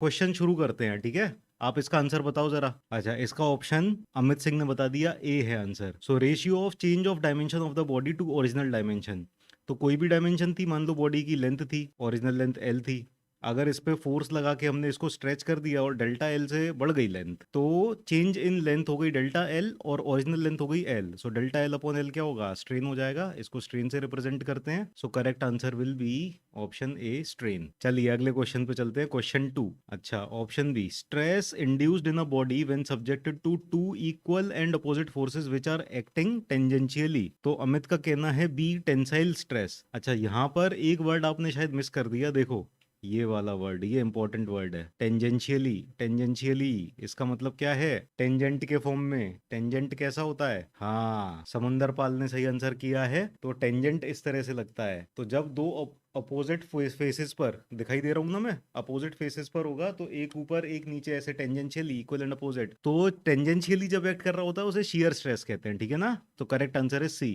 Question शुरू करते हैं, ठीक है। आप इसका आंसर बताओ जरा। अच्छा, इसका ऑप्शन अमित सिंह ने बता दिया, ए है answer. So ratio of change of dimension of the body to original dimension. तो कोई भी डायमेंशन थी, मान लो बॉडी की लेंथ थी, ओरिजिनल लेंथ एल थी। अगर इस पे फोर्स लगा के हमने इसको स्ट्रेच कर दिया और डेल्टा एल से बढ़ गई लेंथ, तो चेंज इन लेंथ हो गई डेल्टा एल और ओरिजिनल लेंथ हो गई L. So delta L upon L क्या होगा, स्ट्रेन हो जाएगा। इसको स्ट्रेन से रिप्रेजेंट करते हैं। So correct answer will be option A, strain. चलिए अगले क्वेश्चन पे चलते हैं, क्वेश्चन 2। अच्छा, option B, stress induced in a body when subjected to two equal and opposite forces which are acting tangentially. तो अमित का कहना है बी, टेंसाइल स्ट्रेस। अच्छा, यहाँ पर एक वर्ड आपने शायद मिस कर दिया, देखो ये वाला वर्ड, ये इंपॉर्टेंट वर्ड है, टेंजेंशियली। टेंजेंशियली इसका मतलब क्या है, टेंजेंट के फॉर्म में। टेंजेंट कैसा होता है, हाँ, समुंदर पाल ने सही आंसर किया है। तो टेंजेंट इस तरह से लगता है। तो जब दो अपोजिट फेसेस पर, दिखाई दे रहा हूं ना मैं, अपोजिट फेसेस पर होगा तो एक ऊपर एक नीचे, ऐसे टेंजेंशियली, इक्वल एंड अपोजिट। तो टेंजेंशियली जब एक्ट कर रहा होता है उसे शियर स्ट्रेस कहते हैं, ठीक है ना। तो करेक्ट आंसर है सी।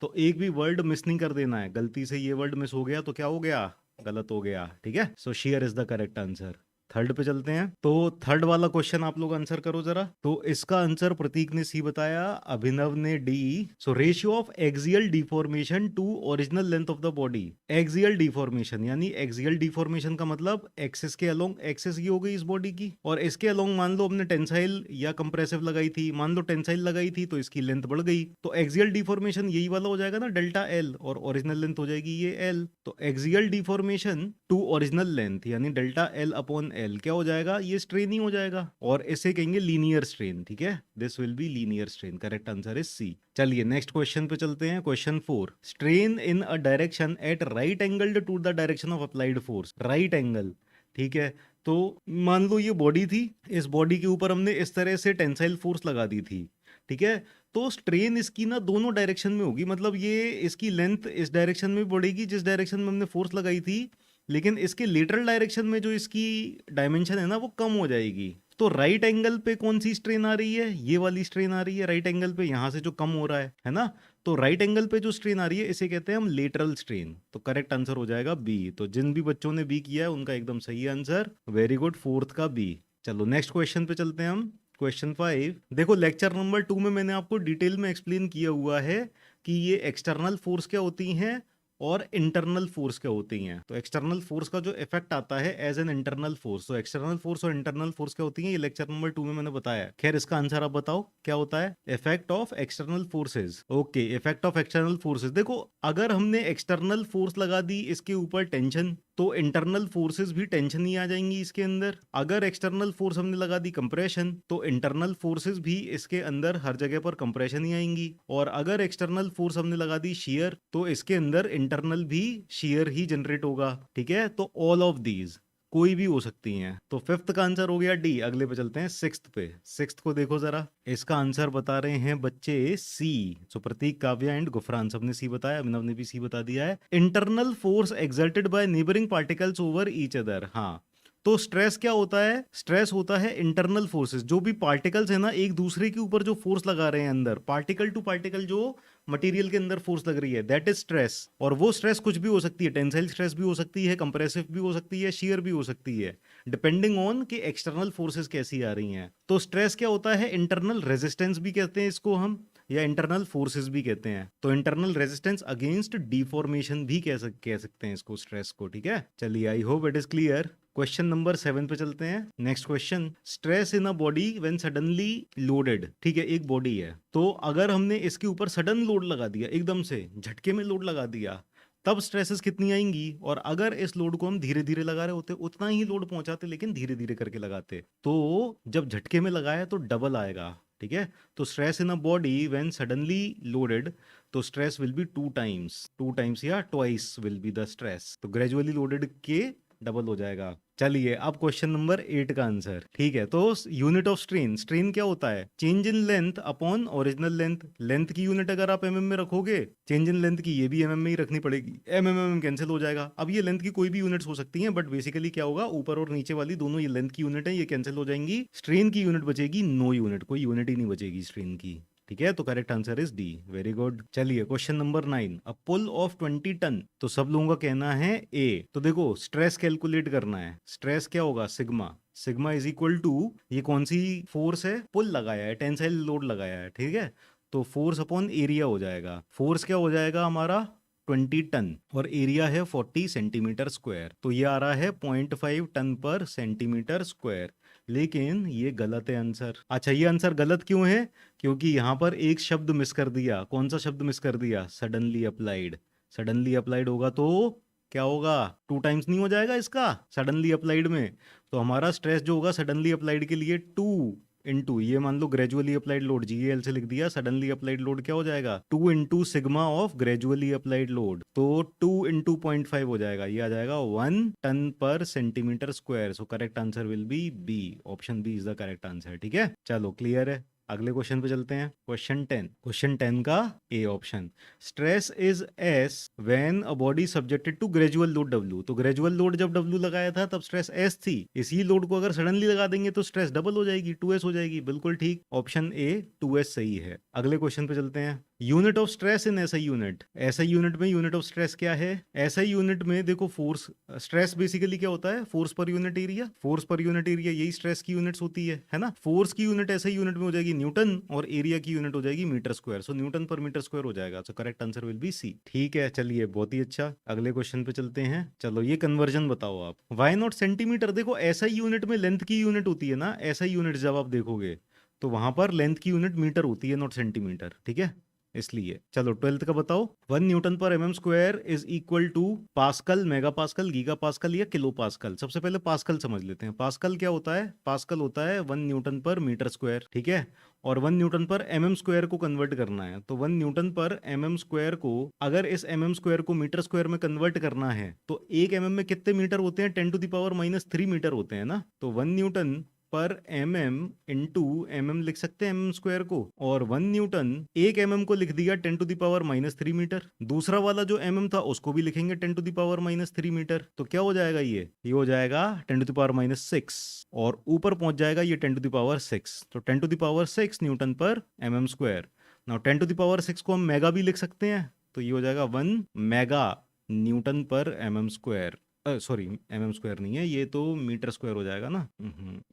तो एक भी वर्ड मिस नहीं कर देना है, गलती से ये वर्ड मिस हो गया तो क्या हो गया, गलत हो गया, ठीक है। सो share is the correct answer. Third पे चलते हैं। तो थर्ड वाला क्वेश्चन आप लोग आंसर करो जरा। तो इसका आंसर प्रतीक ने सी बताया, अभिनव ने D. So ratio of axial deformation to original length of the body. Axial deformation यानी, एक्सियल डिफॉर्मेशन का मतलब एक्सिस के अलोंग, एक्सिस ये हो गई इस बॉडी की, और इसके अलोंग मान लो हमने टेंसाइल या कंप्रेसिव लगाई थी, मान लो टेंसाइल लगाई थी तो इसकी लेंथ बढ़ गई। तो एक्सियल डिफॉर्मेशन यही वाला हो जाएगा ना, डेल्टा एल, और ओरिजिनल लेंथ हो जाएगी ये एल। तो axial deformation to original length यानी डेल्टा एल अपॉन एल क्या हो जाएगा, ये स्ट्रेन ही हो जाएगा, और इसे कहेंगे लीनियर स्ट्रेन, ठीक है। This will be linear strain. Correct answer is C. चलिए नेक्स्ट क्वेश्चन पे चलते हैं, question 4। Strain in a direction at right angle to the direction of applied force. Right angle, ठीक है। तो मान लो ये बॉडी थी, इस बॉडी के ऊपर हमने इस तरह से टेंसाइल फोर्स लगा दी थी, ठीक है। तो स्ट्रेन इसकी ना दोनों डायरेक्शन में होगी, मतलब ये इसकी लेंथ इस डायरेक्शन में बढ़ेगी जिस डायरेक्शन में हमने फोर्स लगाई थी, लेकिन इसके लेटरल डायरेक्शन में जो इसकी डायमेंशन है ना वो कम हो जाएगी। तो राइट एंगल पे कौन सी स्ट्रेन आ रही है, ये वाली स्ट्रेन आ रही है राइट एंगल पे, यहां से जो कम हो रहा है ना। तो राइट एंगल पे जो स्ट्रेन आ रही है इसे कहते हैं हम लेटरल स्ट्रेन। तो करेक्ट आंसर हो जाएगा बी। तो जिन भी बच्चों ने बी किया है उनका एकदम सही आंसर, वेरी गुड, फोर्थ का बी। चलो नेक्स्ट क्वेश्चन पे चलते हैं हम, क्वेश्चन 5। देखो लेक्चर नंबर 2 में मैंने आपको डिटेल में एक्सप्लेन किया हुआ है कि ये एक्सटर्नल फोर्स क्या होती हैं और इंटरनल फोर्स क्या होती हैं। तो एक्सटर्नल फोर्स का जो इफेक्ट आता है एज एन इंटरनल फोर्स, तो एक्सटर्नल फोर्स और इंटरनल फोर्स क्या होती हैं, ये लेक्चर नंबर 2 में मैंने बताया। खैर इसका आंसर आप बताओ क्या होता है, effect of external forces. Okay, effect of external forces. देखो अगर हमने एक्सटर्नल फोर्स लगा दी इसके ऊपर टेंशन, तो इंटरनल फोर्सेस भी टेंशन ही आ जाएंगी इसके अंदर। अगर एक्सटर्नल फोर्स हमने लगा दी कंप्रेशन, तो इंटरनल फोर्सेस भी इसके अंदर हर जगह पर कंप्रेशन ही आएंगी। और अगर एक्सटर्नल फोर्स हमने लगा दी शियर, तो इसके अंदर इंटरनल भी शियर ही जनरेट होगा, ठीक है। तो ऑल ऑफ दीज कोई भी हो सकती हैं। तो फिफ्थ का आंसर हो गया डी। अगले पे चलते हैं सिक्स्थ पे। सिक्स्थ को देखो जरा, इसका आंसर बता रहे हैं बच्चे सी। सो प्रतीक, काव्या एंड गुफरान सबने सी बताया, अभिनव ने भी सी बता दिया है। Internal force exerted by neighbouring particles over each other. हाँ, तो स्ट्रेस क्या होता है, स्ट्रेस होता है इंटरनल फोर्सेस, जो भी पार्टिकल्स है ना एक दूसरे के ऊपर जो फोर्स लगा रहे हैं अंदर, पार्टिकल टू पार्टिकल जो मटेरियल के अंदर फोर्स लग रही है, दैट इज स्ट्रेस। और वो स्ट्रेस कुछ भी हो सकती है, टेंसाइल स्ट्रेस भी हो सकती है, कंप्रेसिव भी हो सकती है, शियर भी हो सकती है, डिपेंडिंग ऑन कि एक्सटर्नल फोर्सेस कैसी आ रही हैं। तो स्ट्रेस क्या होता है, इंटरनल रेजिस्टेंस भी कहते हैं इसको हम, या इंटरनल फोर्सेस भी कहते हैं। तो इंटरनल रेजिस्टेंस अगेंस्ट डिफॉर्मेशन भी कह सकते हैं इसको, स्ट्रेस को, ठीक है। चलिए I hope it is clear. Question number 7 पे चलते हैं। Next question, stress in a body when suddenly loaded. ठीक है, एक बॉडी है, तो अगर हमने इसके ऊपर सडन लोड लगा दिया, एकदम से झटके में लोड लगा दिया, तब स्ट्रेसेस कितनी आएंगी। और अगर इस लोड को हम धीरे धीरे लगा रहे होते, उतना ही लोड पहुंचाते लेकिन धीरे धीरे करके लगाते, तो जब झटके में लगाया तो डबल आएगा, ठीक है। तो stress in a body when suddenly loaded, तो stress will be two times या twice will be the stress. तो ग्रेजुअली लोडेड के डबल हो जाएगा। चलिए अब क्वेश्चन नंबर 8 का आंसर, ठीक है। तो यूनिट ऑफ स्ट्रेन, स्ट्रेन क्या होता है, change in length upon original length. Length की यूनिट अगर आप एमएम में रखोगे, चेंज इन लेंथ की ये भी एमएम में ही रखनी पड़ेगी, एमएम कैंसिल हो जाएगा। अब ये लेंथ की कोई भी यूनिट्स हो सकती हैं, बट बेसिकली क्या होगा, ऊपर और नीचे वाली दोनों ये लेंथ की यूनिट है, ये कैंसिल हो जाएंगी। स्ट्रेन की यूनिट बचेगी नो यूनिट, कोई यूनिट ही नहीं बचेगी स्ट्रेन की। ठीक है, तो correct answer is D. Very good. चलिए question number 9, a pull of 20 ton. तो सब लोगों का कहना है ए। तो देखो स्ट्रेस कैलकुलेट करना है। स्ट्रेस क्या होगा, sigma. Sigma is equal to, ये कौन सी फोर्स है, पुल लगाया है, टेंसाइल लोड लगाया है, ठीक है, तो फोर्स अपॉन एरिया हो जाएगा। फोर्स क्या हो जाएगा हमारा 20 टन और एरिया है 40 सेंटीमीटर स्क्वायर, तो ये आ रहा है 0.5 टन पर सेंटीमीटर स्क्वायर। लेकिन ये गलत है आंसर। अच्छा, ये आंसर गलत क्यों है? क्योंकि यहाँ पर एक शब्द मिस कर दिया। कौन सा शब्द मिस कर दिया? Suddenly applied. सडनली अप्लाइड होगा तो क्या होगा, 2 टाइम्स नहीं हो जाएगा इसका सडनली अप्लाइड में? तो हमारा स्ट्रेस जो होगा सडनली अप्लाइड के लिए 2 इंटू, ये मान लो ग्रेजुअली अप्लाइड लोड, GAL से लिख दिया, सडनली अप्लाइड लोड क्या हो जाएगा, 2 into sigma of gradually applied load, तो 2 इंटू 0.5 हो जाएगा, ये आ जाएगा 1 टन पर centimetre square. So correct answer will be B, option B is the correct answer. ठीक है, चलो क्लियर है। अगले क्वेश्चन पे चलते हैं, क्वेश्चन 10। क्वेश्चन 10 का A option, stress is S when a body subjected to gradual load W. तो ग्रेजुअल लोड जब डब्ल्यू लगाया था तब स्ट्रेस एस थी, इसी लोड को अगर सडनली लगा देंगे तो स्ट्रेस डबल हो जाएगी, 2s हो जाएगी। बिल्कुल ठीक, ऑप्शन ए 2s सही है। अगले क्वेश्चन पे चलते हैं, unit of stress in SI unit. SI unit में यूनिट ऑफ स्ट्रेस क्या है? एसआई यूनिट में देखो फोर्स, स्ट्रेस बेसिकली क्या होता है, force per unit area. Force per unit area यही स्ट्रेस की यूनिट्स होती है ना। फोर्स की यूनिट एसआई यूनिट में हो जाएगी न्यूटन और एरिया की यूनिट हो जाएगी मीटर स्क्वायर। सो न्यूटन पर मीटर स्क्वायर हो जाएगा। So correct answer will be C. ठीक है, चलिए बहुत ही अच्छा। अगले क्वेश्चन पे चलते हैं। चलो ये कन्वर्जन बताओ आप, वाई नॉट सेंटीमीटर। देखो एसआई यूनिट में लेंथ की यूनिट होती है ना, एसआई यूनिट जब आप देखोगे तो वहां पर लेंथ की यूनिट मीटर होती है, नॉट सेंटीमीटर। ठीक है, इसलिए चलो 12th का बताओ। 1 न्यूटन पर mm square is equal to pascal, mega pascal, giga pascal या किलो पास्कल। सबसे पहले पास्कल समझ लेते हैं। पास्कल क्या होता है? पास्कल होता है 1 न्यूटन पर मीटर स्क्वायर। ठीक है, और 1 न्यूटन पर mm स्क्वायर को कन्वर्ट करना है, तो 1 न्यूटन पर mm स्क्वायर को अगर इस mm स्क्वायर को मीटर स्क्वायर में कन्वर्ट करना है तो 1 mm में कितने मीटर होते हैं? 10⁻³ मीटर होते हैं ना। तो 1 न्यूटन पर mm इंटू mm लिख सकते हैं mm स्क्वायर को, और 1 न्यूटन 1 mm को लिख दिया 10⁻³ मीटर। दूसरा वाला जो mm था उसको भी लिखेंगे 10⁻³ मीटर। तो क्या हो जाएगा, ये हो जाएगा 10⁻⁶, और ऊपर पहुंच जाएगा ये 10⁻⁶। तो 10⁻⁶ न्यूटन पर mm स्क्वायर। नाउ 10⁻⁶ को हम मेगा भी लिख सकते हैं, तो ये हो जाएगा 1 मेगा न्यूटन पर mm square. Sorry, mm square नहीं है ये, तो मीटर स्क्वायर हो जाएगा ना।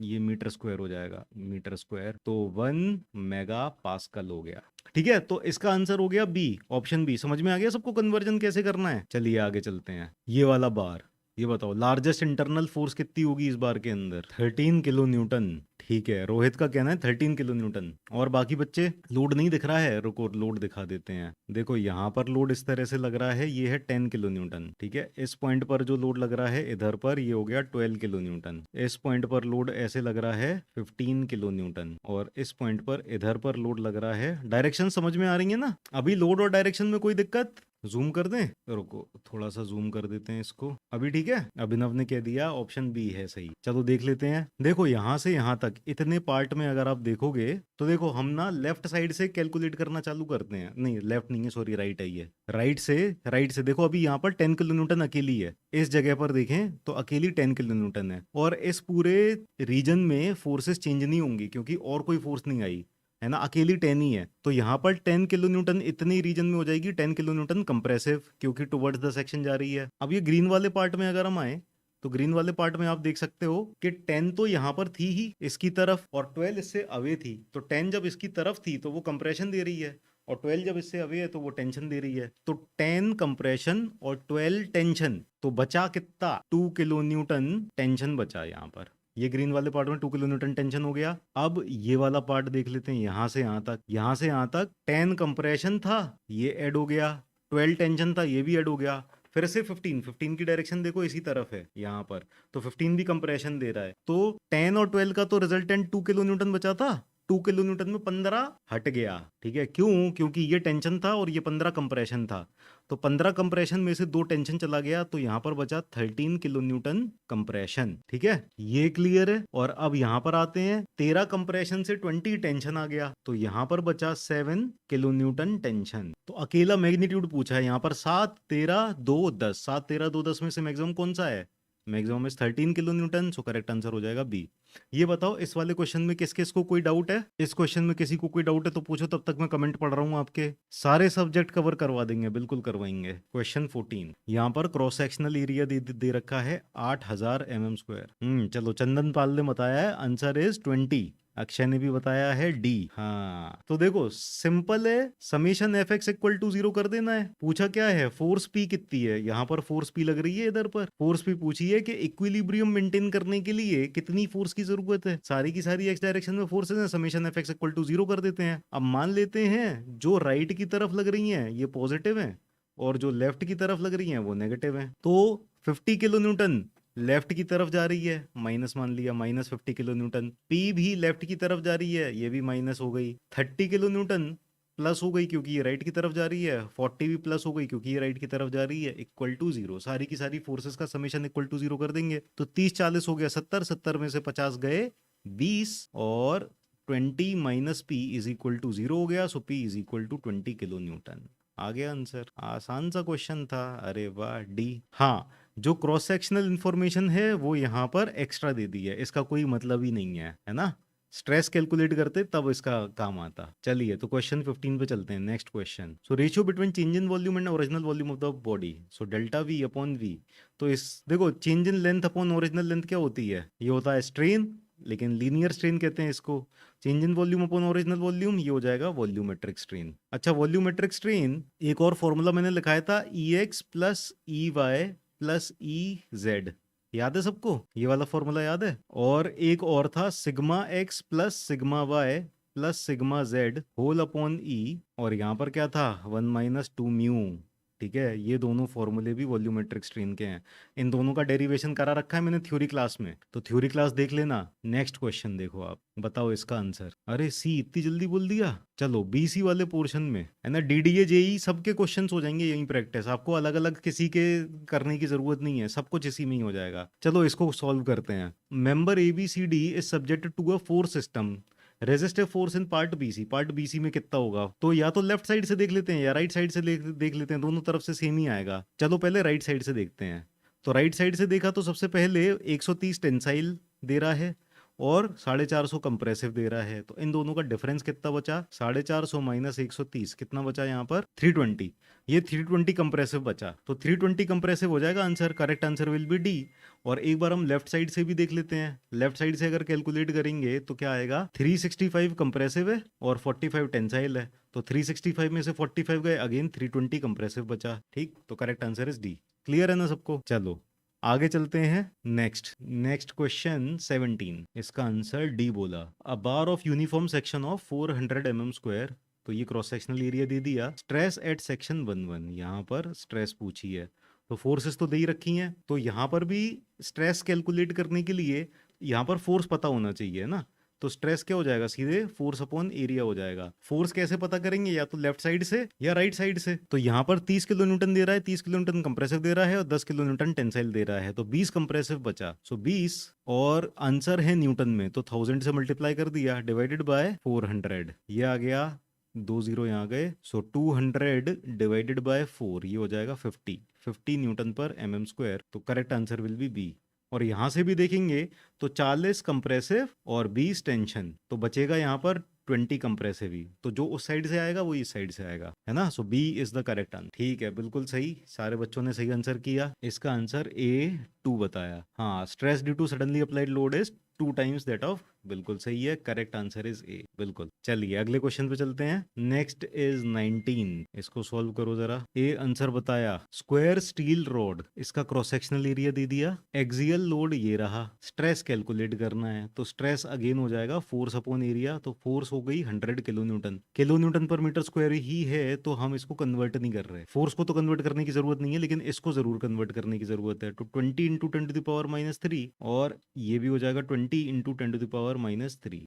ये मीटर स्क्वायर हो जाएगा, मीटर स्क्वायर, तो 1 मेगा पास्कल हो गया। ठीक है, तो इसका आंसर हो गया बी, ऑप्शन बी। समझ में आ गया सबको कन्वर्जन कैसे करना है? चलिए आगे चलते हैं। ये वाला बार, ये बताओ लार्जेस्ट इंटरनल फोर्स कितनी होगी इस बार के अंदर? 13 किलो न्यूटन। ठीक है, रोहित का कहना है 13 किलो न्यूटन। और बाकी बच्चे, लोड नहीं दिख रहा है, रुको लोड दिखा देते हैं। देखो यहाँ पर लोड इस तरह से लग रहा है, ये है 10 किलो न्यूटन। ठीक है, इस पॉइंट पर जो लोड लग रहा है इधर पर, ये हो गया 12 किलो न्यूटन। इस पॉइंट पर लोड ऐसे लग रहा है 15 किलो न्यूटन, और इस पॉइंट पर इधर पर लोड लग रहा है। डायरेक्शन समझ में आ रही है ना? अभी लोड और डायरेक्शन में कोई दिक्कत? जूम कर दें, रुको थोड़ा सा जूम कर देते हैं इसको। अभी ठीक है, अभिनव ने कह दिया ऑप्शन बी है सही। चलो देख लेते हैं। देखो यहाँ से यहाँ तक इतने पार्ट में अगर आप देखोगे तो देखो हम ना लेफ्ट साइड से कैलकुलेट करना चालू करते हैं। नहीं, लेफ्ट नहीं है, सॉरी, राइट है ये। राइट से देखो, अभी यहाँ पर 10 किलो न्यूटन अकेली है। इस जगह पर देखें तो अकेली 10 किलो न्यूटन है, और इस पूरे रीजन में फोर्सेस चेंज नहीं होंगी क्योंकि और कोई फोर्स नहीं आई है ना, अकेली 10 ही है। तो यहाँ पर 10 किलो न्यूटन इतनी रीजन में हो जाएगी, 10 किलो न्यूटन कंप्रेसिव, क्योंकि टुवर्ड्स द सेक्शन जा रही है। अब ये ग्रीन वाले पार्ट में अगर हम आए तो ग्रीन वाले पार्ट में आप देख सकते हो कि 10 तो यहाँ पर थी ही इसकी तरफ, और 12 इससे अवे थी। तो 10 जब इसकी तरफ थी तो वो कंप्रेशन दे रही है, और 12 जब इससे अवे है तो वो टेंशन दे रही है। तो 10 कंप्रेशन और 12 टेंशन, तो बचा कितना? 2 किलो न्यूटन टेंशन बचा यहाँ पर। ये ग्रीन वाले पार्ट में 2 किलो न्यूटन टेंशन हो गया। अब ये वाला पार्ट देख लेते हैं, यहाँ से यहाँ तक 10 कंप्रेशन था, ये ऐड हो गया, 12 टेंशन था, ये भी ऐड हो गया। फिर से 15 की डायरेक्शन देखो इसी तरफ है यहाँ पर, तो 15 भी कंप्रेशन दे रहा है। तो 10 और 12 का तो रिजल्टेंट 2 किलो न्यूटन बचा था, 2 किलो न्यूटन में 15 हट गया। ठीक है, क्यों? क्योंकि ये टेंशन था और ये 15 कंप्रेशन था। तो 15 कंप्रेशन में से 2 टेंशन चला गया, तो यहाँ पर बचा 13 किलो न्यूटन कंप्रेशन। ठीक है, ये क्लियर है। और अब यहाँ पर आते हैं, 13 कंप्रेशन से 20 टेंशन आ गया, तो यहाँ पर बचा 7 किलो न्यूटन टेंशन। तो अकेला मैग्नीट्यूड पूछा है यहाँ पर 7, 13, 2, 10। 7, 13, 2, 10 में से मैक्सिमम कौन सा है? Maximum is 13 kilo Newton, so correct answer हो जाएगा बी। ये बताओ इस वाले क्वेश्चन में किस किस को कोई डाउट है? इस क्वेश्चन में किसी को कोई डाउट है तो पूछो, तब तक मैं कमेंट पढ़ रहा हूँ आपके। सारे सब्जेक्ट कवर करवा देंगे, बिल्कुल करवाएंगे। क्वेश्चन 14, यहाँ पर क्रॉस सेक्शनल एरिया दे रखा है 8000 mm²। चलो, चंदन पाल ने बताया है आंसर इज 20। अक्षय ने भी बताया है डी। हाँ, तो देखो सिंपल है, summation F X equal to 0 कर देना है। पूछा क्या है, फोर्स पी कितनी है, यहाँ पर फोर्स पी लग रही है, इधर पर फोर्स पी पूछी है कि इक्विलिब्रियम मेंटेन करने के लिए कितनी फोर्स की जरूरत है। सारी की सारी एक्स डायरेक्शन में फोर्सेस हैं, summation F X equal to 0 कर देते हैं। अब मान लेते हैं जो राइट की तरफ लग रही है ये पॉजिटिव है और जो लेफ्ट की तरफ लग रही है वो नेगेटिव है। तो 50 किलो न्यूटन लेफ्ट की तरफ जा रही है, माइनस मान लिया, माइनस 50 किलो न्यूटन। पी भी लेफ्ट की तरफ जा रही है, ये भी माइनस हो गई। 30 किलो न्यूटन प्लस हो गई क्योंकि ये राइट की तरफ जा रही है। 40 भी प्लस हो गई क्योंकि ये राइट की तरफ जा रही है, इक्वल टू 0। सारी की सारी फोर्सेस का समेशन इक्वल टू 0 कर देंगे तो 30 40 हो गया 70, 70 में से 50 गए 20 और 20 minus P is equal to 0 हो गया। So P is equal to 20 kilo newton. आ गया आंसर। आसान सा क्वेश्चन था, अरे वाह डी। हाँ, जो क्रॉस सेक्शनल इंफॉर्मेशन है वो यहाँ पर एक्स्ट्रा दे दी है, इसका कोई मतलब ही नहीं है ना। स्ट्रेस कैलकुलेट करते तब इसका काम आता। चलिए, तो क्वेश्चन 15 पे चलते हैं। Next question, so ratio between change in volume and original volume of the body, so delta V upon V. तो इस देखो, change in length upon original length क्या होती है, ये होता है स्ट्रेन, लेकिन लीनियर स्ट्रेन कहते हैं इसको। Change in volume upon original volume, ये हो जाएगा वॉल्यूमेट्रिक स्ट्रेन। अच्छा, वॉल्यूमेट्रिक स्ट्रेन एक और फॉर्मूला मैंने लिखाया था, E X plus E Y plus E Z. याद है सबको, ये वाला फॉर्मूला याद है? और एक और था sigma X plus sigma Y plus sigma Z whole upon E, और यहाँ पर क्या था 1 माइनस 2 म्यू। ठीक है, ये दोनों फॉर्मूले भी वॉल्यूमेट्रिक स्ट्रेन के हैं। इन दोनों का डेरिवेशन करा रखा है मैंने थ्योरी क्लास में, तो थ्योरी क्लास देख लेना। नेक्स्ट क्वेश्चन देखो आप, बताओ इसका आंसर। अरे सी इतनी जल्दी बोल दिया। चलो, बीसी वाले पोर्शन में है ना, डीडीए जेई सबके क्वेश्चंस हो जाएंगे यहीं प्रैक्टिस, आपको अलग अलग किसी के करने की जरूरत नहीं है, सब कुछ इसी में ही हो जाएगा। चलो इसको सॉल्व करते हैं। Member ABCD is subjected to a force system, resistive force in part BC. Part BC में कितना होगा, तो या तो लेफ्ट साइड से देख लेते हैं या राइट साइड से देख लेते हैं, दोनों तरफ से सेम ही आएगा। चलो पहले राइट साइड से देखते हैं। तो राइट साइड से देखा तो सबसे पहले 130 टेंसाइल दे रहा है और 450 कंप्रेसिव दे रहा है, तो इन दोनों का डिफरेंस कितना बचा, 450 माइनस 130 कितना बचा यहाँ पर 320। ये 320 कंप्रेसिव बचा, तो 320 कंप्रेसिव हो जाएगा answer. Correct answer will B D. और एक बार हम लेफ्ट साइड से भी देख लेते हैं। लेफ्ट साइड से अगर कैलकुलेट करेंगे तो क्या आएगा, 365 कंप्रेसिव है और 45 टेंसाइल है, तो 365 में से 45 गए, अगेन 320 कंप्रेसिव बचा। ठीक, तो correct answer is D. Clear है ना सबको? चलो आगे चलते हैं। नेक्स्ट क्वेश्चन 17, इसका आंसर डी बोला। A bar of uniform section of 400 mm², तो ये क्रॉस सेक्शनल एरिया दे दिया। स्ट्रेस एट सेक्शन 11, यहाँ पर स्ट्रेस पूछी है, तो फोर्सेस तो दे ही रखी हैं, तो यहाँ पर भी स्ट्रेस कैलकुलेट करने के लिए यहाँ पर फोर्स पता होना चाहिए ना। तो स्ट्रेस क्या हो जाएगा, सीधे फोर्स अपॉन एरिया हो जाएगा। फोर्स कैसे पता करेंगे, या तो लेफ्ट साइड से या राइट साइड से। तो यहाँ पर 30 किलो न्यूटन दे रहा है, 30 किलो न्यूटन कंप्रेसिव दे रहा है और 10 किलो न्यूटन टेंसाइल दे रहा है, तो 20 कंप्रेसिव बचा। सो 20 और आंसर है न्यूटन में, तो 1000 से मल्टीप्लाई कर दिया, डिवाइडेड बाय 400, ये आ गया, 2 0 यहाँ गए। सो 200 डिवाइडेड बाय 4, ये हो जाएगा 50 न्यूटन पर mm²। तो correct answer will be B. और यहां से भी देखेंगे तो 40 कंप्रेसिव और 20 टेंशन, तो बचेगा यहाँ पर 20 कंप्रेसिव ही, तो जो उस साइड से आएगा वो इस साइड से आएगा, है ना। So B is the correct answer. ठीक है, बिल्कुल सही, सारे बच्चों ने सही आंसर किया। इसका आंसर A2 बताया। हाँ, stress due to suddenly applied load is 2 times that of, बिल्कुल सही है, करेक्ट आंसर इज ए। बिल्कुल। चलिए अगले क्वेश्चन पे चलते हैं। नेक्स्ट इज 19, इसको सॉल्व करो जरा। ए आंसर बताया, स्क्वायर स्टील रोड, इसका क्रॉस सेक्शनल एरिया दे दिया, एक्सियल लोड ये रहा, स्ट्रेस कैलकुलेट करना है, तो स्ट्रेस अगेन हो जाएगा फोर्स अपॉन एरिया, तो फोर्स हो गई 100 किलो न्यूटन। किलो न्यूटन पर मीटर स्क्वायर ही है, तो हम इसको कन्वर्ट नहीं कर रहे, फोर्स को तो कन्वर्ट करने की जरूरत नहीं है, लेकिन इसको जरूर कन्वर्ट करने की जरूरत है। तो 20 इंटू 10⁻³ और ये भी हो जाएगा 20 इंटू 10⁻³,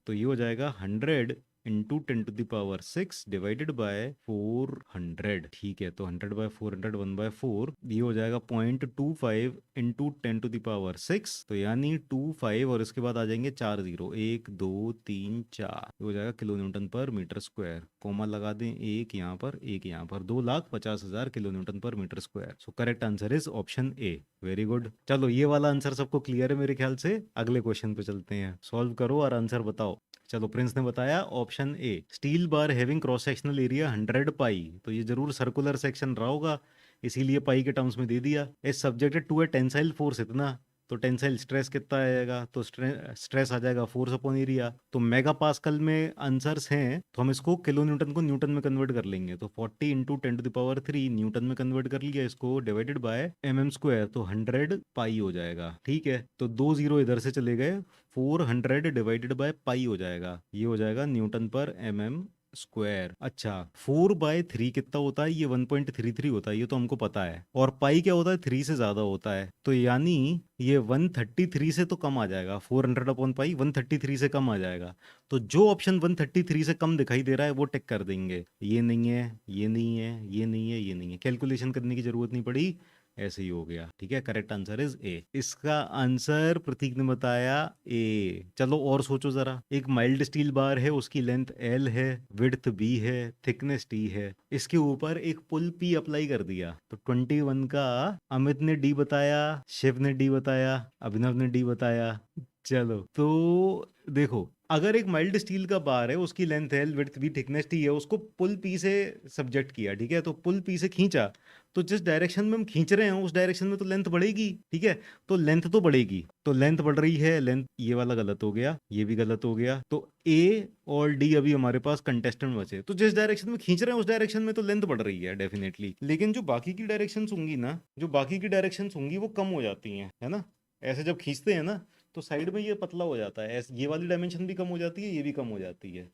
तो ये हो जाएगा 100 इंटू 10⁻6 डिवाइडेड बाय 400। ठीक है, तो 100/400 1/4, ये हो जाएगा 0.25 इंटू 10⁻6, तो यानी 25 और इसके बाद आ जाएंगे 4 जीरो, 1 2 3 4, हो जाएगा किलो न्यूटन पर मीटर स्क्वायर। कोमा लगा दें, एक यहाँ पर एक यहाँ पर, 2,50,000 किलो न्यूटन पर metre square. So correct answer is option A. Very good. चलो ये वाला आंसर सबको क्लियर है मेरे ख्याल से। अगले क्वेश्चन पे चलते हैं, सॉल्व करो और आंसर बताओ। चलो, प्रिंस ने बताया option A, steel bar having cross sectional area 100 पाई, तो ये जरूर सर्कुलर सेक्शन रहा होगा, इसीलिए पाई के टर्म्स में दे दिया। Is subjected to a tensile force इतना, तो टेंसाइल स्ट्रेस कितना आएगा, तो स्ट्रेस आ जाएगा फोर्स अपॉन एरिया। तो मेगा पास्कल में आंसर्स हैं, तो हम इसको किलो न्यूटन को न्यूटन में कन्वर्ट कर लेंगे, तो 40 इंटू 10⁻3 न्यूटन में कन्वर्ट कर लिया इसको, डिवाइडेड बाय mm स्क्वायर, तो 100 पाई हो जाएगा। ठीक है, तो 2 जीरो इधर से चले गए, 400 डिवाइडेड बाय पाई हो जाएगा, ये हो जाएगा न्यूटन पर mm स्क्वायर। अच्छा, 4/3 कितना होता है, ये 1.33 होता है, ये तो हमको पता है। और पाई क्या होता है, 3 से ज्यादा होता है, तो यानी ये 133 से तो कम आ जाएगा, 400/पाई 133 से कम आ जाएगा। तो जो ऑप्शन 133 से कम दिखाई दे रहा है वो टिक कर देंगे, ये नहीं है, ये नहीं है, ये नहीं है, ये नहीं है, कैलकुलेशन करने की जरूरत नहीं पड़ी, ऐसे ही हो गया। ठीक है, करेक्ट आंसर इज ए। इसका आंसर प्रतीक ने बताया ए। चलो और सोचो जरा, एक माइल्ड स्टील बार है, उसकी लेंथ एल है, विड्थ बी है, थिकनेस टी है, इसके ऊपर एक पुल पी अप्लाई कर दिया, तो 21 का अमित ने डी बताया, शिव ने डी बताया, अभिनव ने डी बताया। चलो तो देखो, अगर एक माइल्ड स्टील का बार है, उसकी length L, width B, thickness T है, उसको पुल पी से सब्जेक्ट किया, ठीक है, तो पुल पी से खींचा, तो जिस डायरेक्शन में हम खींच रहे हैं उस डायरेक्शन में तो लेंथ बढ़ेगी। ठीक है, तो लेंथ तो बढ़ेगी, तो लेंथ बढ़ रही है, लेंथ, ये वाला गलत हो गया, ये भी गलत हो गया, तो ए और डी अभी हमारे पास कंटेस्टेंट बचे। तो जिस डायरेक्शन में खींच रहे हैं उस डायरेक्शन में तो लेंथ बढ़ रही है डेफिनेटली, लेकिन जो बाकी की डायरेक्शंस होंगी ना, जो बाकी की डायरेक्शंस होंगी वो कम हो जाती हैं, है ना। ऐसे जब खींचते हैं ना तो साइड में ये पतला हो जाता है, ऐसे ये वाली डायमेंशन भी कम हो जाती है, ये भी कम हो जाती है,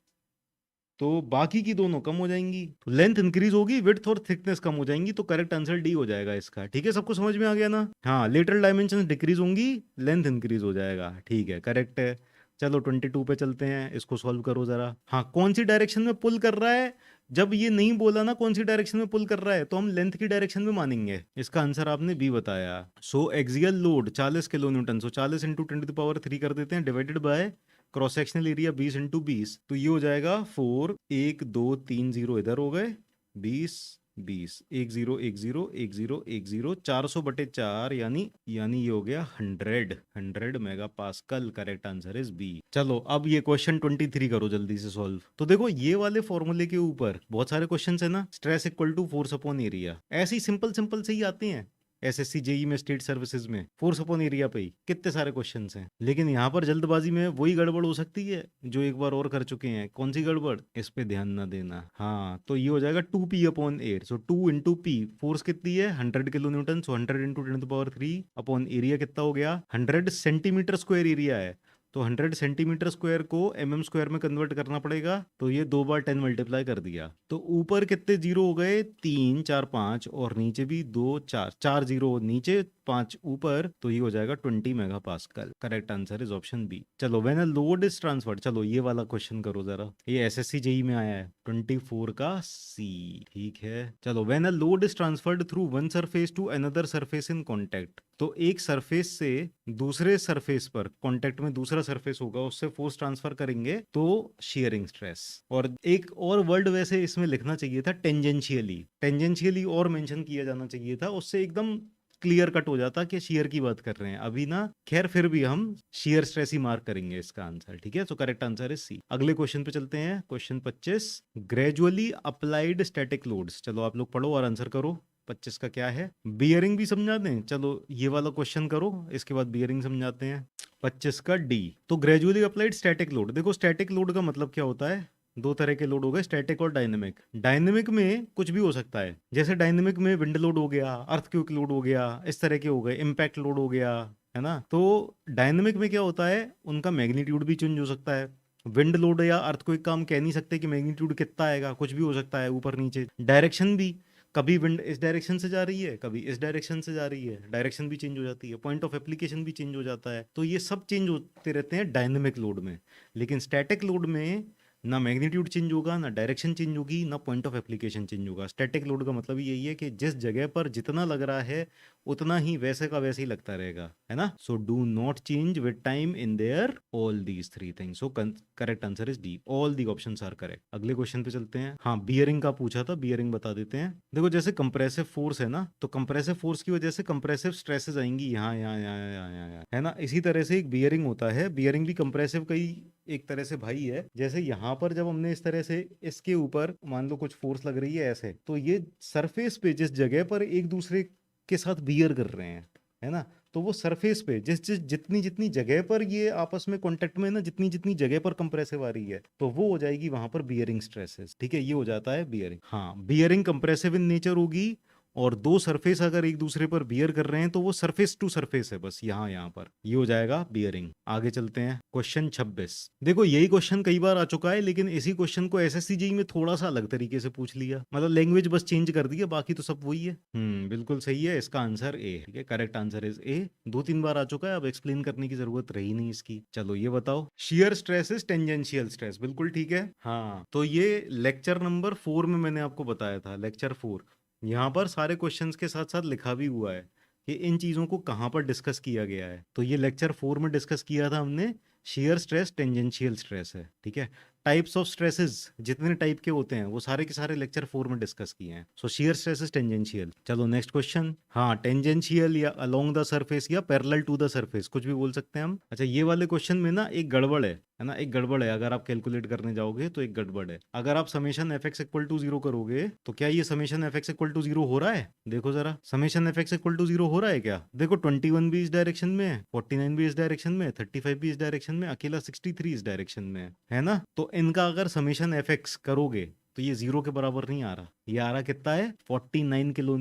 तो बाकी की दोनों कम हो जाएंगी, तो लेंथ इंक्रीज होगी, विड्थ और थिकनेस कम हो जाएंगी, तो करेक्ट आंसर डी हो जाएगा इसका। ठीक है, सबको समझ में आ गया ना। हाँ, लेटरल डायमेंशन डिक्रीज होंगी, लेंथ इंक्रीज हो जाएगा। ठीक है, करेक्ट है। चलो 22 पे चलते हैं, इसको सॉल्व करो जरा। हाँ, कौन सी डायरेक्शन में पुल कर रहा है, जब ये नहीं बोला ना कौन सी डायरेक्शन में पुल कर रहा है, तो हम लेंथ की डायरेक्शन में मानेंगे। इसका आंसर आपने बी बताया। सो एक्सियल लोड 40 किलो न्यूटन, सो 40 इंटू 10⁻3 कर देते हैं, divided by cross sectional area 20 into 20, तो ये हो जाएगा 4, 1 2 3 जीरो इधर हो गए, 20 20, 1 0 1 0 1 0 1 0, 400/4, यानी ये हो गया 100 mega pascal. Correct answer is B. चलो अब ये क्वेश्चन 23 करो जल्दी से सॉल्व। तो देखो, ये वाले फॉर्मूले के ऊपर बहुत सारे क्वेश्चन है ना, stress equal to force upon area, ऐसे ही सिंपल सिंपल से ही आते हैं। एसएससी जेई में, स्टेट सर्विसेज में फोर्स अपॉन एरिया पे ही कितने सारे क्वेश्चंस हैं, लेकिन यहाँ पर जल्दबाजी में वही गड़बड़ हो सकती है जो एक बार और कर चुके हैं। कौन सी गड़बड़, इस पे ध्यान ना देना। हाँ, तो ये हो जाएगा 2p/8, सो 2 इंटू पी, फोर्स कितनी है 100 किलो न्यूटन, सो 100 इंटू 10⁻3 अपॉन एरिया कितना हो गया 100 सेंटीमीटर स्क्वायर एरिया है, तो 100 सेंटीमीटर स्क्वायर को mm स्क्वायर में कन्वर्ट करना पड़ेगा, तो ये 2 बार 10 मल्टीप्लाई कर दिया, तो ऊपर कितने जीरो हो गए 3 4 5, और नीचे भी 2 4 4 जीरो नीचे 5 ऊपर, तो ये हो जाएगा 20 mega pascal. Correct answer is option B. चलो, when a load is transferred, चलो ये वाला क्वेश्चन करो जरा, ये एसएससी जेई में आया है 24 का सी। ठीक है, चलो, when a load is transferred through one surface to another surface in contact, तो एक सरफेस से दूसरे सरफेस पर कॉन्टैक्ट में दूसरा सरफेस होगा, उससे फोर्स ट्रांसफर करेंगे तो शियरिंग स्ट्रेस। और एक और वर्ड वैसे इसमें लिखना चाहिए था, टेंजेंशियली, टेंजेंशियली और मेंशन किया जाना चाहिए था, उससे एकदम क्लियर कट हो जाता कि शेयर की बात कर रहे हैं अभी ना। खैर, फिर भी हम शेयर स्ट्रेस ही मार्क करेंगे इसका आंसर। ठीक है, तो करेक्ट आंसर इज सी। अगले क्वेश्चन पे चलते हैं, question 25, gradually applied static loads. चलो आप लोग पढ़ो और आंसर करो। 25 का क्या है, बियरिंग भी समझा दें। चलो ये वाला क्वेश्चन करो, इसके बाद बियरिंग समझाते हैं। 25 का डी, तो ग्रेजुअली अप्लाइड स्टैटिक लोड। देखो, स्टैटिक लोड का मतलब क्या होता है, दो तरह के लोड हो गए, स्टैटिक और डायनेमिक। डायनेमिक में कुछ भी हो सकता है, जैसे डायनेमिक में विंड लोड हो गया, अर्थक्वेक लोड हो गया, इस तरह के हो गए, इम्पैक्ट लोड हो गया, है ना। तो डायनेमिक में क्या होता है, उनका मैग्नीट्यूड भी चेंज हो सकता है। विंड लोड या अर्थक्वेक का हम कह नहीं सकते कि मैग्नीट्यूड कितना आएगा, कुछ भी हो सकता है, ऊपर नीचे। डायरेक्शन भी, कभी विंड इस डायरेक्शन से जा रही है, कभी इस डायरेक्शन से जा रही है, डायरेक्शन भी चेंज हो जाती है, पॉइंट ऑफ एप्लीकेशन भी चेंज हो जाता है, तो ये सब चेंज होते रहते हैं डायनेमिक लोड में। लेकिन स्टैटिक लोड में ना मैग्नीट्यूड चेंज होगा, ना डायरेक्शन चेंज होगी, ना पॉइंट ऑफ एप्लीकेशन चेंज होगा। स्टैटिक लोड का मतलब यही है कि जिस जगह पर जितना लग रहा है उतना ही वैसे का वैसे ही लगता रहेगा, है ना। So do not change with time in their all these three things. So correct answer is D, all the options are correct. अगले क्वेश्चन पे चलते हैं। हाँ, बियरिंग का पूछा था, बियरिंग बता देते हैं। देखो जैसे कंप्रेसिव फोर्स है ना, तो कंप्रेसिव फोर्स की वजह से कंप्रेसिव स्ट्रेसेस आएंगी यहाँ यहाँ यहाँ यहाँ यहाँ यहाँ, है ना। इसी तरह से एक बियरिंग होता है, बियरिंग भी कंप्रेसिव का ही एक तरह से भाई है। जैसे यहाँ पर जब हमने इस तरह से इसके ऊपर मान लो कुछ फोर्स लग रही है ऐसे, तो ये सरफेस पे जिस जगह पर एक दूसरे के साथ बियर कर रहे हैं, है ना, तो वो सरफेस पे जिस जिस जितनी जितनी जगह पर ये आपस में कांटेक्ट में है ना, जितनी जितनी जगह पर कंप्रेसिव आ रही है, तो वो हो जाएगी वहां पर बियरिंग स्ट्रेसेस। ठीक है, ये हो जाता है बियरिंग। हाँ, बियरिंग कंप्रेसिव इन नेचर होगी, और दो सरफेस अगर एक दूसरे पर बियर कर रहे हैं तो वो सरफेस टू सरफेस है, बस यहाँ यहाँ पर, ये हो जाएगा बियरिंग। आगे चलते हैं, क्वेश्चन 26। देखो यही क्वेश्चन कई बार आ चुका है, लेकिन इसी क्वेश्चन को एसएससी जेईई में थोड़ा सा अलग तरीके से पूछ लिया, मतलब लैंग्वेज बस चेंज कर दी है, बाकी तो सब वही है। बिल्कुल सही है, इसका आंसर ए। ठीक है, करेक्ट आंसर इज ए। 2-3 बार आ चुका है, अब एक्सप्लेन करने की जरूरत रही नहीं इसकी। चलो ये बताओ, shear stress is tangential stress, बिल्कुल ठीक है। हाँ, तो ये लेक्चर नंबर 4 में मैंने आपको बताया था, लेक्चर 4। यहाँ पर सारे क्वेश्चंस के साथ साथ लिखा भी हुआ है कि इन चीज़ों को कहाँ पर डिस्कस किया गया है। तो ये लेक्चर 4 में डिस्कस किया था हमने, शियर स्ट्रेस टेंजेंशियल स्ट्रेस है। ठीक है, टाइप्स ऑफ स्ट्रेसेस जितने टाइप के होते हैं वो सारे के सारे लेक्चर 4 में डिस्कस किए हैं। सो शियर स्ट्रेस इज टेंजेंशियल। चलो नेक्स्ट क्वेश्चन। हाँ, टेंजेंशियल या अलोंग द सरफेस या पैरेलल टू द सरफेस, कुछ भी बोल सकते हैं हम। अच्छा, ये वाले क्वेश्चन में ना एक गड़बड़ है ना, एक गड़बड़ है। अगर आप कैलकुलेट करने जाओगे तो एक गड़बड़ है। अगर आप summation F X equal to 0 करोगे तो क्या ये summation F X equal to 0 हो रहा है? देखो जरा, summation F X equal to 0 हो रहा है क्या? देखो 21 भी इस डायरेक्शन में है, 49 भी इस डायरेक्शन में है, 35 भी इस डायरेक्शन में, अकेला 63 इस डायरेक्शन में है ना। तो इनका अगर समेशन एफ एक्स करोगे तो ये 0 के बराबर नहीं आ रहा। ये आ रहा कितना है? 49 किलो,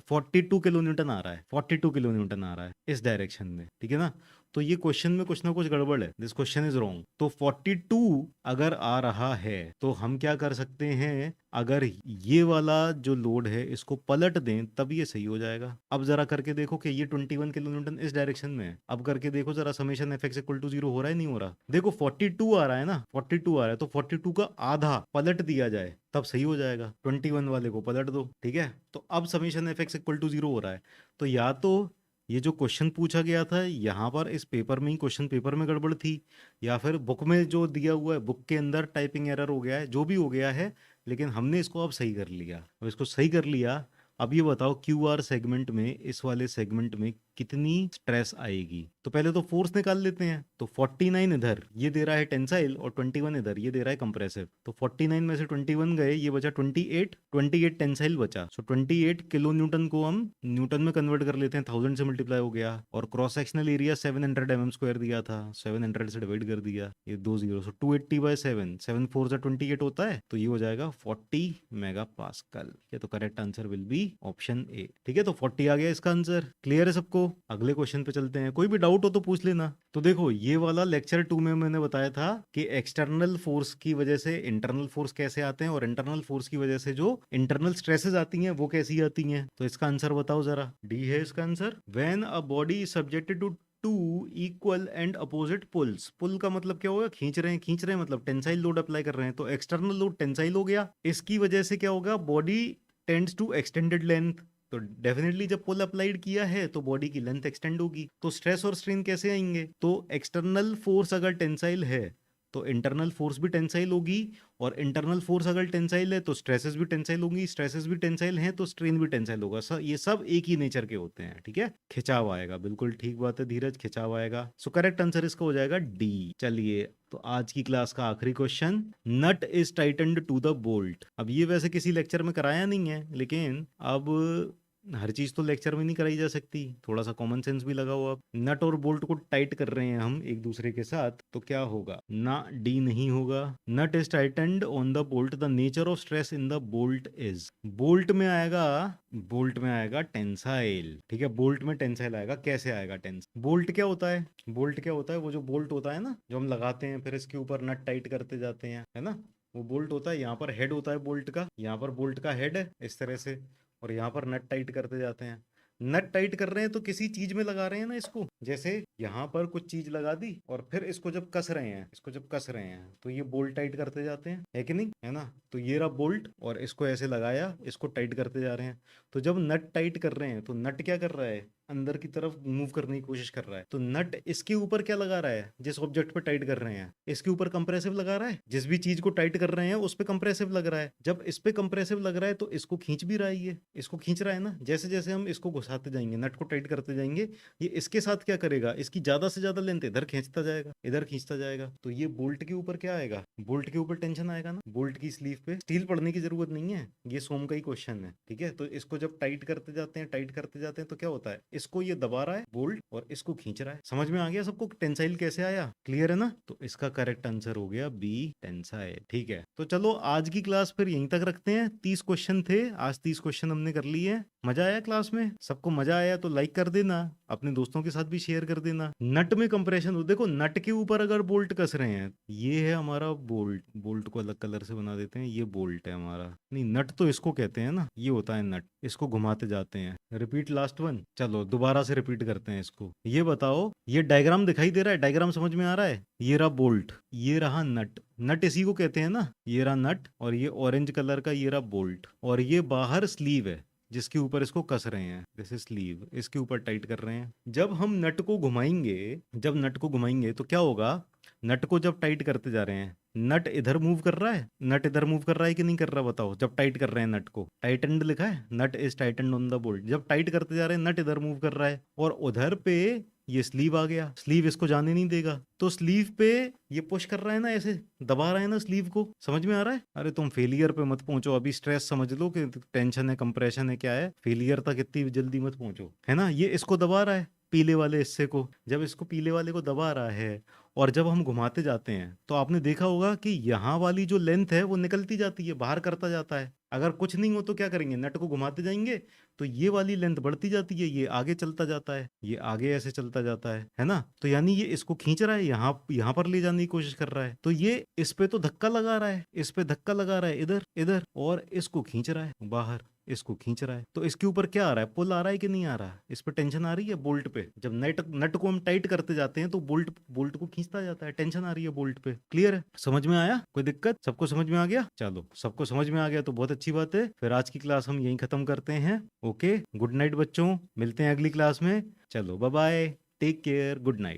42 किलो न्यूटन आ रहा है, 42 किलो न्यूटन आ रहा है इस डायरेक्शन में। ठीक है ना, तो ये क्वेश्चन में कुछ ना कुछ गड़बड़ है, दिस क्वेश्चन इज रॉन्ग। तो 42 अगर आ रहा है तो हम क्या कर सकते हैं, अगर ये वाला जो लोड है इसको पलट दें तब ये सही हो जाएगा। अब जरा करके देखो कि ये 21 किलो न्यूटन इस डायरेक्शन में है, अब करके देखो जरा, summation F X equal to 0 हो रहा है नहीं हो रहा? देखो 42 आ रहा है ना, 42 आ रहा है, तो 42 का आधा पलट दिया जाए तब सही हो जाएगा। 21 वाले को पलट दो, ठीक है। तो अब summation F X equal to 0 हो रहा है, तो या तो ये जो क्वेश्चन पूछा गया था यहाँ पर इस पेपर में ही, क्वेश्चन पेपर में गड़बड़ थी, या फिर बुक में जो दिया हुआ है बुक के अंदर टाइपिंग एरर हो गया है, जो भी हो गया है, लेकिन हमने इसको अब सही कर लिया। अब इसको सही कर लिया, अब ये बताओ क्यू आर सेगमेंट में, इस वाले सेगमेंट में कितनी स्ट्रेस आएगी। तो पहले तो फोर्स निकाल लेते हैं। तो 49 इधर ये दे रहा है टेंसाइल और 21 इधर ये दे रहा है कंप्रेसिव। तो 49 में से 21 गए, ये बचा 28, 28 टेंसाइल बचा। सो 28 किलो न्यूटन को हम न्यूटन में कन्वर्ट कर लेते हैं, 1000 से मल्टीप्लाई हो गया, और cross sectional area 700 mm square दिया था, 700 से डिवाइड कर दिया, ये 2 0, सो 280/7, 7 4 28 होता है, तो ये हो जाएगा 40 मेगा पास्कल। ये तो correct answer will be option ए। ठीक है, तो 40 आ गया इसका आंसर। क्लियर है सबको? अगले क्वेश्चन पे चलते हैं, कोई भी डाउट हो तो पूछ लेना। तो देखो ये वाला लेक्चर 2 में मैंने बताया था कि एक्सटर्नल फोर्स की वजह से इंटरनल फोर्स कैसे आते हैं, और इंटरनल फोर्स की वजह से जो इंटरनल स्ट्रेसेस आती हैं वो कैसी आती हैं। तो इसका आंसर बताओ जरा, डी है इसका आंसर। When a body is subjected to two equal and opposite pulls. Pull का मतलब क्या होगा? खींच रहे हैं, खींच रहे हैं मतलब टेंसाइल लोड अप्लाई कर रहे हैं, तो एक्सटर्नल लोड टेंसाइल हो गया। इसकी वजह से क्या होगा? Body tends to extended length. तो डेफिनेटली जब पुल अप्लाइड किया है तो बॉडी की लेंथ एक्सटेंड होगी। तो स्ट्रेस और स्ट्रेन कैसे आएंगे? तो एक्सटर्नल फोर्स अगर टेंसाइल है तो इंटरनल फोर्स भी टेंसाइल होगी, और इंटरनल फोर्स अगर टेंसाइल है तो स्ट्रेसेस भी टेंसाइल होंगी, स्ट्रेसेस भी टेंसाइल हैं तो स्ट्रेन भी टेंसाइल होगा। ये सब एक ही नेचर के होते हैं। ठीक है, खिंचाव आएगा, बिल्कुल ठीक बात है धीरज, खिंचाव आएगा। सो करेक्ट आंसर इसका हो जाएगा डी। चलिए, तो आज की क्लास का आखिरी question, nut is tightened to the bolt. अब ये वैसे किसी लेक्चर में कराया नहीं है, लेकिन अब हर चीज तो लेक्चर में नहीं कराई जा सकती, थोड़ा सा कॉमन सेंस भी लगाओ। अब नट और बोल्ट को टाइट कर रहे हैं हम एक दूसरे के साथ, तो क्या होगा? ना, डी नहीं होगा। Nut is tightened on the bolt, the nature of stress in the bolt is. Bolt में आएगा, बोल्ट में आएगा टेंसाइल। ठीक है, बोल्ट में टेंसाइल आएगा। कैसे आएगा टेंसाइल? बोल्ट क्या होता है? बोल्ट क्या होता है? वो जो बोल्ट होता है ना, जो हम लगाते हैं फिर इसके ऊपर नट टाइट करते जाते हैं, है ना, वो बोल्ट होता है। यहाँ पर हेड होता है बोल्ट का, यहाँ पर बोल्ट का हेड है इस तरह से, और यहाँ पर नट टाइट करते जाते हैं। नट टाइट कर रहे हैं तो किसी चीज में लगा रहे हैं ना इसको, जैसे यहाँ पर कुछ चीज लगा दी और फिर इसको जब कस रहे हैं, इसको जब कस रहे हैं तो ये बोल्ट टाइट करते जाते हैं, है कि नहीं, है ना। तो ये रहा बोल्ट और इसको ऐसे लगाया, इसको टाइट करते जा रहे हैं। तो जब नट टाइट कर रहे हैं तो नट क्या कर रहा है, अंदर की तरफ मूव करने की कोशिश कर रहा है। तो नट इसके ऊपर क्या लगा रहा है, जिस ऑब्जेक्ट पे टाइट कर रहे हैं इसके ऊपर कंप्रेसिव लगा रहा है, जिस भी चीज को टाइट कर रहे हैं उस पे कंप्रेसिव लग रहा है। जब इस पे कंप्रेसिव लग रहा है तो इसको खींच भी रहा है, ये इसको खींच रहा है ना। जैसे जैसे हम इसको घुसाते जाएंगे, नट को टाइट करते जाएंगे, ये इसके साथ क्या करेगा, इसकी ज्यादा से ज्यादा लेंथ इधर खींचता जाएगा, इधर खींचता जाएगा। तो ये बोल्ट के ऊपर क्या आएगा, बोल्ट के ऊपर टेंशन आएगा ना। बोल्ट की स्लीव पे स्टील पढ़ने की जरूरत नहीं है, ये सोम का ही क्वेश्चन है, ठीक है। तो इसको जब टाइट करते जाते हैं, टाइट करते जाते हैं तो क्या होता है, इसको ये दबा रहा है बोल्ट और इसको खींच रहा है। समझ में आ गया सबको टेंसाइल कैसे आया, क्लियर है ना। तो इसका करेक्ट आंसर हो गया बी, टेंसाइल। ठीक है, तो चलो आज की क्लास फिर यहीं तक रखते हैं। 30 क्वेश्चन थे आज, 30 क्वेश्चन हमने कर लिए। मजा आया क्लास में, सबको मजा आया तो लाइक कर देना, अपने दोस्तों के साथ भी शेयर कर देना। नट में कंप्रेशन हो, देखो नट के ऊपर अगर बोल्ट कस रहे हैं, ये है हमारा बोल्ट, बोल्ट को अलग कलर से बना देते हैं, ये बोल्ट है हमारा, नहीं नट तो इसको कहते हैं ना, ये होता है नट। इसको घुमाते जाते हैं, रिपीट लास्ट वन। चलो दोबारा से रिपीट करते हैं इसको। ये बताओ, ये डायग्राम दिखाई दे रहा है, डायग्राम समझ में आ रहा है, ये रहा बोल्ट, ये रहा नट, नट इसी को कहते हैं ना, ये रहा नट और ये ऑरेंज कलर का ये रहा बोल्ट, और ये बाहर स्लीव है जिसके ऊपर इसको कस रहे हैं, जैसे स्लीव इसके ऊपर टाइट कर रहे हैं। जब हम नट को घुमाएंगे, जब नट को घुमाएंगे तो क्या होगा, नट को जब टाइट करते जा रहे हैं, नट इधर मूव कर रहा है, नट इधर मूव कर रहा है कि नहीं कर रहा, बताओ। जब टाइट कर रहे हैं नट को, टाइटेंड लिखा है, nut is tightened on the bolt. जब टाइट करते जा रहे हैं नट इधर मूव कर रहा है और उधर पे ये स्लीव आ गया, स्लीव इसको जाने नहीं देगा, तो स्लीव पे ये पुश कर रहा है ना, ऐसे दबा रहा है ना स्लीव को। समझ में आ रहा है, अरे तुम फेलियर पे मत पहुंचो अभी, स्ट्रेस समझ लो कि टेंशन है, कंप्रेशन है, क्या है, फेलियर तक इतनी जल्दी मत पहुंचो, है ना। ये इसको दबा रहा है पीले वाले हिस्से को, जब इसको पीले वाले को दबा रहा है और जब हम घुमाते जाते हैं तो आपने देखा होगा कि यहाँ वाली जो लेंथ है वो निकलती जाती है, बाहर करता जाता है। अगर कुछ नहीं हो तो क्या करेंगे, नट को घुमाते जाएंगे तो ये वाली लेंथ बढ़ती जाती है, ये आगे चलता जाता है, ये आगे ऐसे चलता जाता है ना। तो यानी ये इसको खींच रहा है, यहाँ पर ले जाने की कोशिश कर रहा है, तो ये इस पे तो धक्का लगा रहा है, इस पे धक्का लगा रहा है इधर इधर, और इसको खींच रहा है बाहर, इसको खींच रहा है। तो इसके ऊपर क्या आ रहा है, पुल आ रहा है कि नहीं आ रहा है, इस पे टेंशन आ रही है बोल्ट पे। जब नट को हम टाइट करते जाते हैं तो बोल्ट बोल्ट को खींचता जाता है, टेंशन आ रही है बोल्ट पे। क्लियर है, समझ में आया, कोई दिक्कत, सबको समझ में आ गया। चलो सबको समझ में आ गया तो बहुत अच्छी बात है, फिर आज की क्लास हम यहीं खत्म करते हैं। ओके, गुड नाइट बच्चों, मिलते हैं अगली क्लास में। चलो bye bye, take care, good night.